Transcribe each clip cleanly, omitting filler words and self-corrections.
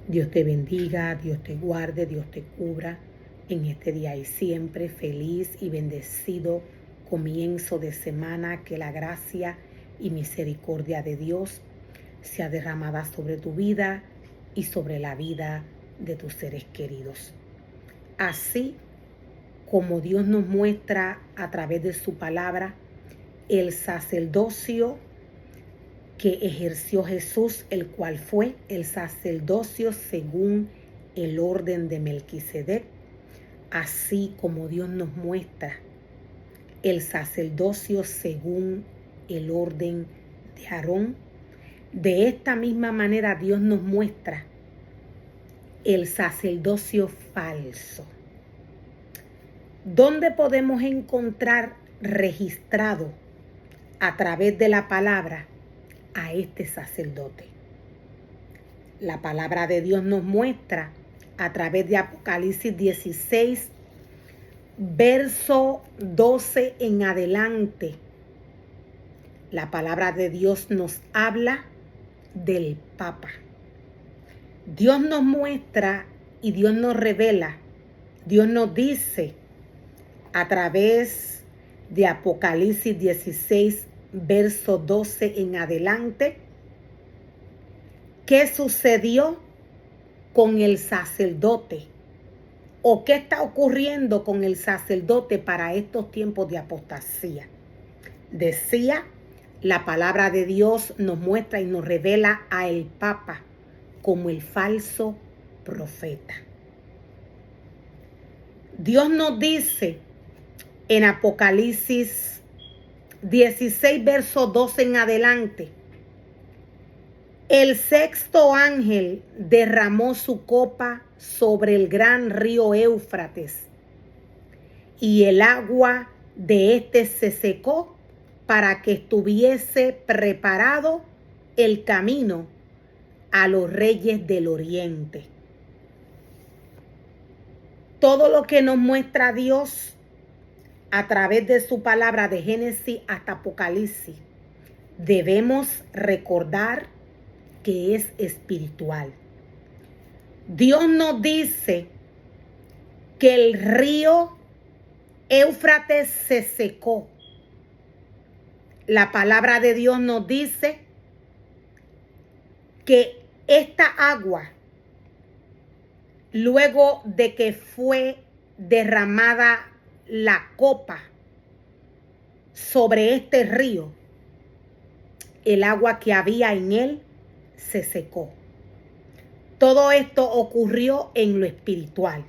Dios te bendiga, Dios te guarde, Dios te cubra en este día y siempre. Feliz y bendecido comienzo de semana. Que la gracia y misericordia de Dios sea derramada sobre tu vida y sobre la vida de tus seres queridos. Así como Dios nos muestra a través de su palabra el sacerdocio que ejerció Jesús, el cual fue el sacerdocio según el orden de Melquisedec, así como Dios nos muestra el sacerdocio según el orden de Aarón. De esta misma manera Dios nos muestra el sacerdocio falso. ¿Dónde podemos encontrar registrado a través de la palabra a este sacerdote? La palabra de Dios nos muestra a través de Apocalipsis 16, verso 12 en adelante. La palabra de Dios nos habla del Papa. Dios nos muestra y Dios nos revela, Dios nos dice a través de Apocalipsis 16, verso 12 en adelante, ¿qué sucedió con el sacerdote? ¿O qué está ocurriendo con el sacerdote para estos tiempos de apostasía? Decía, la palabra de Dios nos muestra y nos revela a el Papa como el falso profeta. Dios nos dice en Apocalipsis 16, verso 12 en adelante, el sexto ángel derramó su copa sobre el gran río Éufrates, y el agua de éste se secó para que estuviese preparado el camino a los reyes del oriente. Todo lo que nos muestra Dios a través de su palabra de Génesis hasta Apocalipsis, debemos recordar que es espiritual. Dios nos dice que el río Éufrates se secó. La palabra de Dios nos dice que esta agua, luego de que fue derramada la copa sobre este río, el agua que había en él se secó. Todo esto ocurrió en lo espiritual.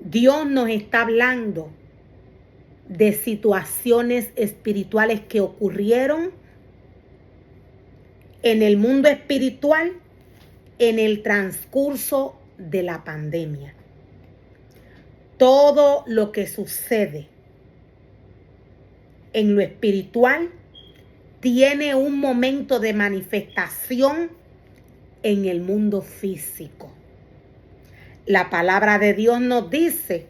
Dios nos está hablando de situaciones espirituales que ocurrieron en el mundo espiritual en el transcurso de la pandemia. Todo lo que sucede en lo espiritual tiene un momento de manifestación en el mundo físico. La palabra de Dios nos dice,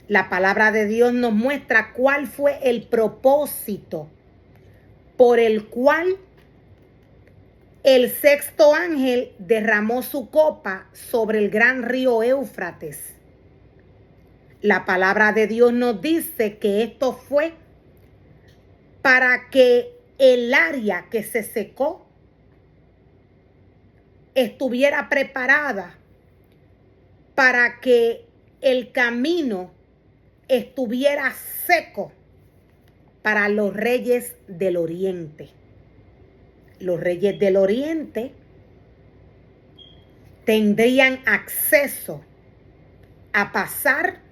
la palabra de Dios nos muestra cuál fue el propósito por el cual el sexto ángel derramó su copa sobre el gran río Éufrates. La palabra de Dios nos dice que esto fue para que el área que se secó estuviera preparada, para que el camino estuviera seco para los reyes del oriente. Los reyes del oriente tendrían acceso a pasar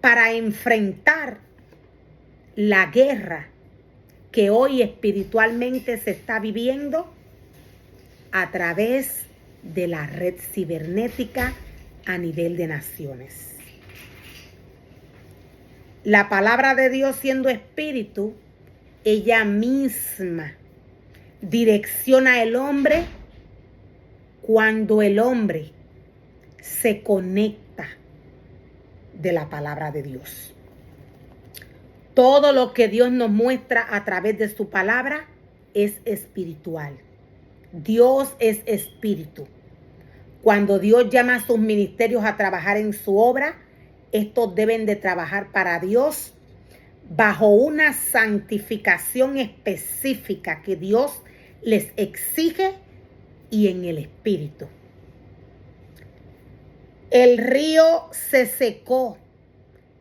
para enfrentar la guerra que hoy espiritualmente se está viviendo a través de la red cibernética a nivel de naciones. La palabra de Dios, siendo espíritu, ella misma direcciona al hombre cuando el hombre se conecta de la palabra de Dios. Todo lo que Dios nos muestra a través de su palabra es espiritual. Dios es espíritu. Cuando Dios llama a sus ministerios a trabajar en su obra, estos deben de trabajar para Dios bajo una santificación específica que Dios les exige y en el Espíritu. El río se secó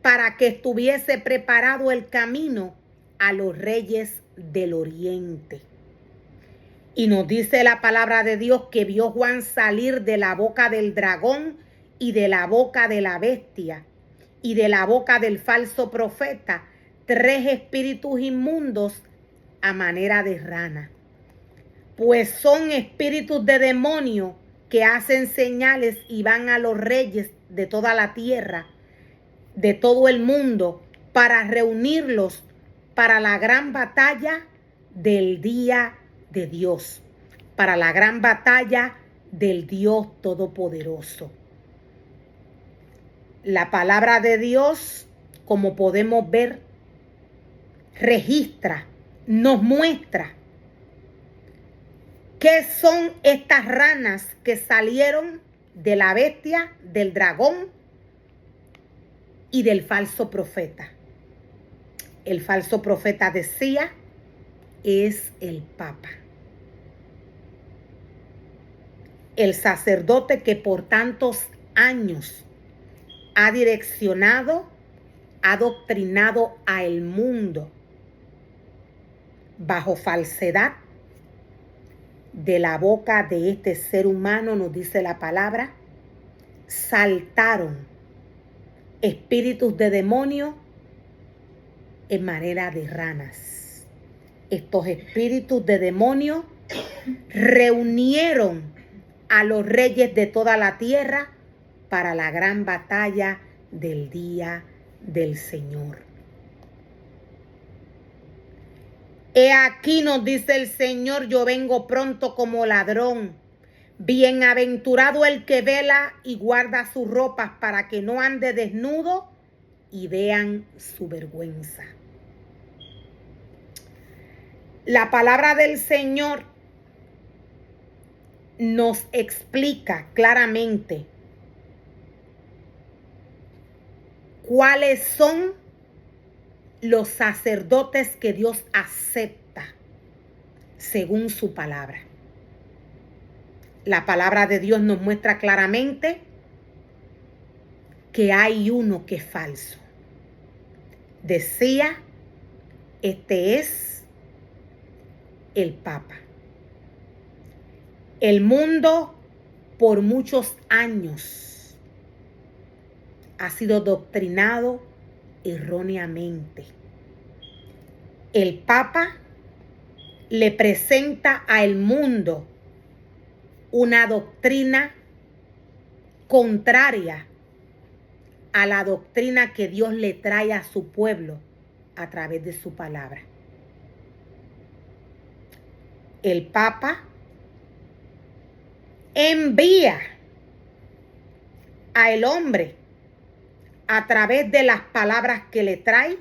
para que estuviese preparado el camino a los reyes del oriente. Y nos dice la palabra de Dios que vio Juan salir de la boca del dragón y de la boca de la bestia y de la boca del falso profeta 3 espíritus inmundos a manera de rana. Pues son espíritus de demonio que hacen señales y van a los reyes de toda la tierra, de todo el mundo, para reunirlos para la gran batalla del día de Dios, para la gran batalla del Dios Todopoderoso. La palabra de Dios, como podemos ver, registra, nos muestra qué son estas ranas que salieron de la bestia, del dragón y del falso profeta. El falso profeta decía, es el Papa. El sacerdote que por tantos años ha direccionado, ha adoctrinado al mundo bajo falsedad. De la boca de este ser humano, nos dice la palabra, saltaron espíritus de demonio en manera de ranas. Estos espíritus de demonio reunieron a los reyes de toda la tierra para la gran batalla del día del Señor. He aquí, nos dice el Señor, yo vengo pronto como ladrón. Bienaventurado el que vela y guarda sus ropas para que no ande desnudo y vean su vergüenza. La palabra del Señor nos explica claramente cuáles son los sacerdotes que Dios acepta según su palabra. La palabra de Dios nos muestra claramente que hay uno que es falso. Decía, este es el Papa. El mundo por muchos años ha sido doctrinado erróneamente. El Papa le presenta al mundo una doctrina contraria a la doctrina que Dios le trae a su pueblo a través de su palabra. El Papa envía al hombre a través de las palabras que le trae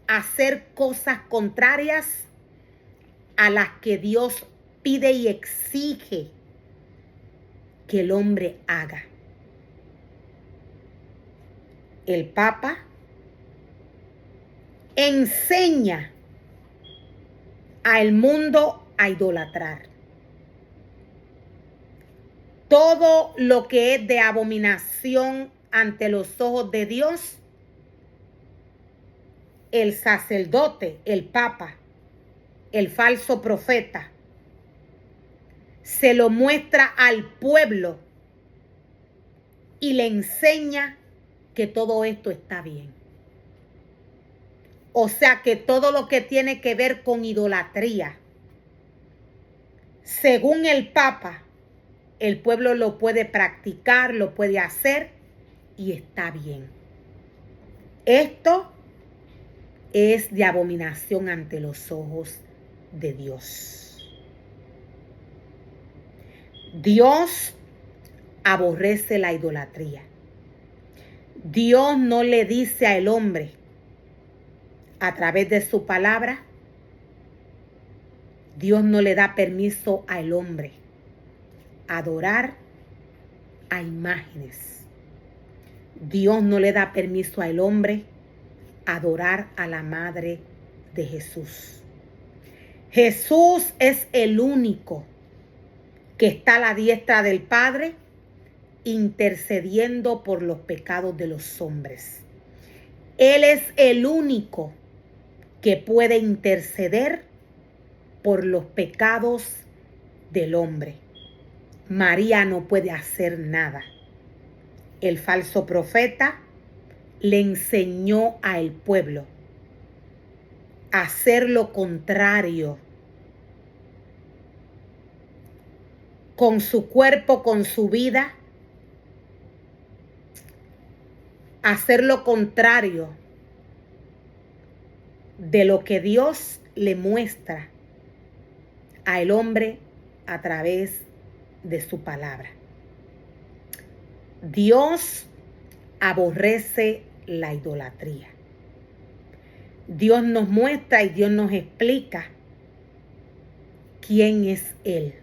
a hacer cosas contrarias a las que Dios pide y exige que el hombre haga. El Papa enseña al mundo a idolatrar. Todo lo que es de abominación ante los ojos de Dios, el sacerdote, el Papa, el falso profeta, se lo muestra al pueblo y le enseña que todo esto está bien. O sea que todo lo que tiene que ver con idolatría, según el Papa, el pueblo lo puede practicar, lo puede hacer y está bien. Esto es de abominación ante los ojos de Dios. Dios aborrece la idolatría. Dios no le dice al hombre a través de su palabra, Dios no le da permiso al hombre adorar a imágenes. Dios no le da permiso al hombre adorar a la madre de Jesús. Jesús es el único que está a la diestra del Padre intercediendo por los pecados de los hombres. Él es el único que puede interceder por los pecados del hombre. María no puede hacer nada. El falso profeta le enseñó al pueblo a hacer lo contrario con su cuerpo, con su vida, hacer lo contrario de lo que Dios le muestra al hombre a través de su palabra. Dios aborrece la idolatría. Dios nos muestra y Dios nos explica quién es Él.